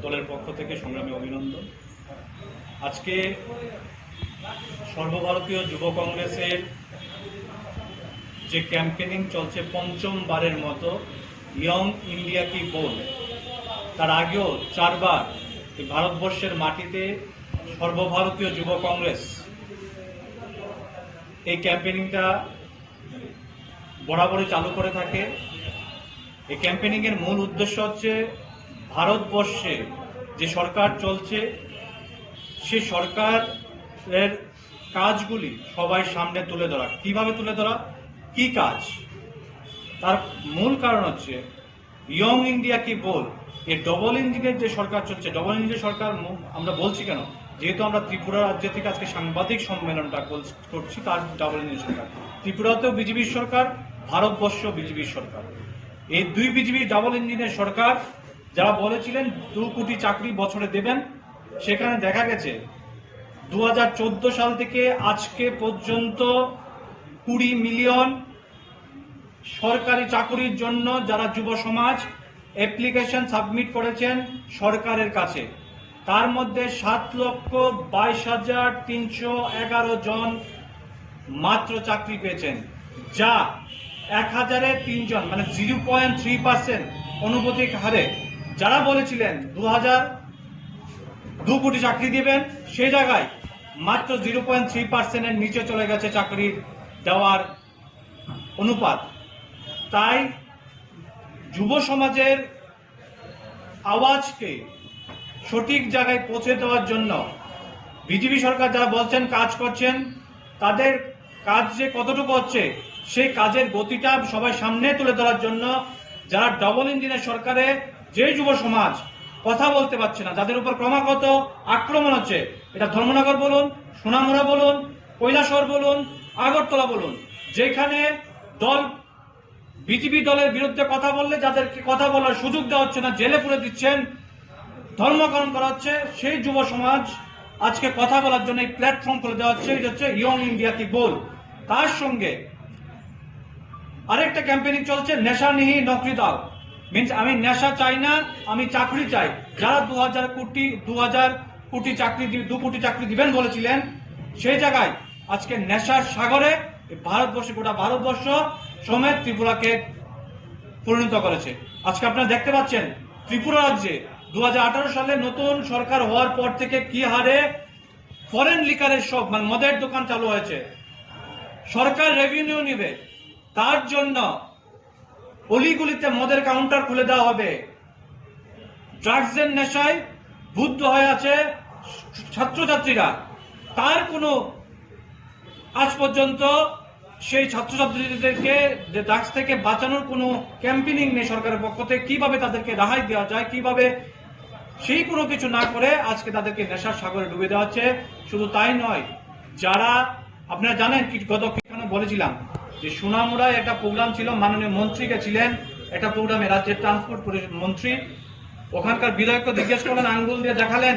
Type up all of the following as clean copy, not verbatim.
দলের পক্ষ থেকে সংগ্রামী অভিনন্দন। আজকে সর্বভারতীয় যুব কংগ্রেসের যে ক্যাম্পেনিং চলছে পঞ্চমবারের মতো ইয়ং ইন্ডিয়া কি বল, তার আগেও 4 বার ভারতবর্ষের মাটিতে সর্বভারতীয় যুব কংগ্রেস এই ক্যাম্পেনিংটা বরাবরই চালু করে থাকে। এই ক্যাম্পেনিং এর মূল উদ্দেশ্য হচ্ছে ভারতবর্ষে যে সরকার চলছে সে সরকারের কাজগুলি সবাই সামনে তুলে ধরা। কিভাবে তুলে ধরা, কি কাজ, তার মূল কারণ হচ্ছে ইয়ং ইন্ডিয়া কি বল। এই ডবল ইঞ্জিনের যে সরকার চলছে, ডবল ইঞ্জিনের সরকার আমরা বলছি কেন, যেহেতু আমরা ত্রিপুরা রাজ্য থেকে আজকে সাংবাদিক সম্মেলনটা করছি, তার ডবল ইঞ্জিন সরকার। ত্রিপুরাতেও বিজেপির সরকার, ভারতবর্ষ বিজেপির সরকার। এই দুই বিজেপি ডাবল ইঞ্জিনের সরকার যারা বলেছিলেন 2 কোটি চাকরি বছরে দেবেন, সেখানে দেখা গেছে 2014 সাল থেকে আজকে পর্যন্ত 20 মিলিয়ন সরকারি চাকরির জন্য যারা যুব সমাজ অ্যাপ্লিকেশন সাবমিট করেছেন সরকারের কাছে, তার মধ্যে 7,22,311 জন মাত্র চাকরি পেয়েছেন, যা 1000-এ 3 জন, মানে 0.3% অনুপাতিক হারে। যারা বলেছিলেন 2 কোটি চাকরি দিবেন, সেই জায়গায় মাত্র 0.3%-এর নিচে চলে গেছে চাকরি দেওয়ার অনুপাত। তাই যুব সমাজের আওয়াজকে সঠিক জায়গায় পৌঁছে দেওয়ার জন্য বিজেপি সরকার যারা বলছেন কাজ করছেন, তাদের কাজ যে কতটুকু হচ্ছে সেই কাজের গতিটা সবাই সামনে তুলে ধরার জন্য যারা ডবল ইঞ্জিনের সরকারে যে যুব সমাজ কথা বলতে পারছে না, যাদের উপর ক্রমাগত আক্রমণ হচ্ছে, এটা ধর্মনগর বলুন, সোনামুড়া বলুন, কৈলাসহর বলুন, আগরতলা বলুন, যেখানে দল বিজেপি দলের বিরুদ্ধে কথা বললে যাদেরকে কথা বলার সুযোগ দেওয়া হচ্ছে না, জেলে পুরে দিচ্ছেন, ধর্মকরণ করা হচ্ছে, সেই যুব সমাজ আজকে কথা বলার জন্য এই প্ল্যাটফর্ম করে দেওয়া হচ্ছে। এটা হচ্ছে ইয়ং ইন্ডিয়া কি বল। তার সঙ্গে আরেকটা ক্যাম্পেইনিং চলছে, নেশা নিহি নকরি দাও। মিনস আমি নেশা চাই না, আমি চাকরি চাই। যারা 2 কোটি চাকরি দিবেন বলেছিলেন, সেই জায়গায় আজকে নেশার সাগরে ভারতবর্ষে, গোটা ভারতবর্ষ সমেত ত্রিপুরাকে পরিণত করেছে। আজকে আপনারা দেখতে পাচ্ছেন ত্রিপুরা রাজ্যে 2018 সালে নতুন সরকার হওয়ার পর থেকে কি হারে ফরেন লিকারের সব, মানে মদের দোকান চালু হয়েছে। সরকার রেভিনিউ নিবে, তার জন্য অলিগুলিতে মদের কাউন্টার খুলে দেওয়া হবে। ড্রাগসের নেশায় বুদ্ধ হয়ে আছে ছাত্রছাত্রীরা, তার কোনো আজ পর্যন্ত সেই ছাত্রছাত্রীদেরকে ড্রাগস থেকে বাঁচানোর কোনো ক্যাম্পেইনিং নেই সরকারের পক্ষ থেকে। কিভাবে তাদেরকে রেহাই দেওয়া যায়, কিভাবে, সেই কোনো কিছু না করে আজকে তাদেরকে নেশার সাগরে ডুবে দেওয়া হচ্ছে। শুধু তাই নয়, যারা আপনারা জানেন গত কিছুক্ষণ বলেছিলাম যে সোনামুড়ায় একটা প্রোগ্রাম ছিল, মাননীয় মন্ত্রী গেছিলেন একটা প্রোগ্রামে, রাজ্যের ট্রান্সপোর্ট মন্ত্রী। ওখানকার বিধায়ককে জিজ্ঞেস করলেন, আঙ্গুল দিয়ে দেখালেন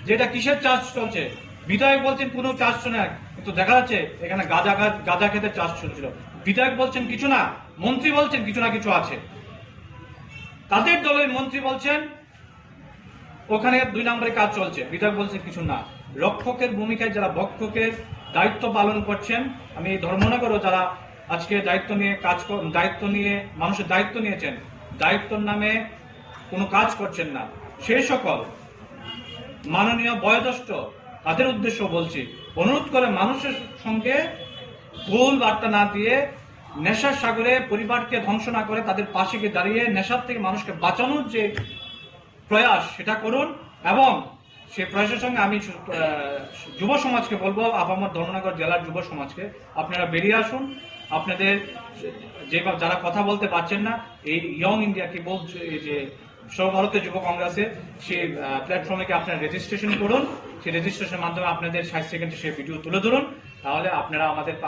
যে এটা কিসের চার্জ চলছে। বিধায়ক বলছেন কোনো চার্জ চলে না, কিন্তু দেখা যাচ্ছে এখানে গাঁজা খেতে চার্জ চলছিল। বিধায়ক বলছেন কিছু না, মন্ত্রী বলছেন কিছু না কিছু আছে। তাদের দলের মন্ত্রী বলছেন ওখানে 2 নম্বরে কাজ চলছে, বিধায়ক বলছেন কিছু না। রক্ষকের ভূমিকায় যারা ভক্ষকের দায়িত্ব পালন করছেন, আমি এই ধর্মনগরও যারা আজকে দায়িত্ব নিয়ে মানুষের দায়িত্ব নিয়েছেন, দায়িত্বর নামে কোনো কাজ করছেন না, সেই সকল মাননীয় বয়োজ্যেষ্ঠ তাদের উদ্দেশ্য বলছি, অনুরোধ করে মানুষের সঙ্গে ভুল বার্তা না দিয়ে নেশার সাগরে পরিবারকে ধ্বংস না করে তাদের পাশে গিয়ে দাঁড়িয়ে নেশার থেকে মানুষকে বাঁচানোর যে প্রয়াস সেটা করুন। এবং সেই প্রয়াসের সঙ্গে আমি যুব সমাজকে বলবো, আপামর ধর্মনগর জেলার যুব সমাজকে, আপনারা বেরিয়ে আসুন। আপনাদের যারা কথা বলতে পারছেন না, এই ইয়ং ইন্ডিয়া কি বলছে যে সর্বভারতীয় যুব কংগ্রেসে, সেই প্ল্যাটফর্মে আপনারা রেজিস্ট্রেশন করুন। সেই রেজিস্ট্রেশনের মাধ্যমে আপনাদের 60 সেকেন্ডে সেই ভিডিও তুলে ধরুন। তাহলে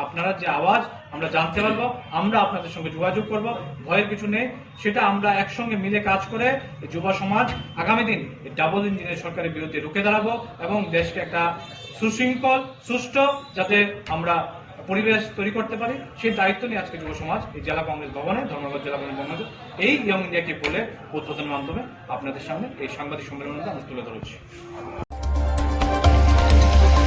আপনারা যে আওয়াজ আমরা জানতে পারবো, আমরা আপনাদের সঙ্গে যোগাযোগ করব। ভয়ের কিছু নেই, সেটা আমরা একসঙ্গে মিলে কাজ করে যুব সমাজ আগামী দিন ডাবল ইঞ্জিনের সরকারের বিরুদ্ধে রুখে দাঁড়াবো এবং দেশকে একটা সুশৃঙ্খল, সুষ্ঠু যাতে আমরা পরিবেশ তৈরি করতে পারি, সেই দায়িত্ব নিয়ে আজকে যুব সমাজ এই জেলা কংগ্রেস ভবনে, ধর্মঘট জেলা কংগ্রেস ভবনে এই ইয়ং ইন্ডিয়া টিপ বলে উদ্বোধনের মাধ্যমে আপনাদের সামনে এই সাংবাদিক সম্মেলনটা আমরা তুলে ধরেছি।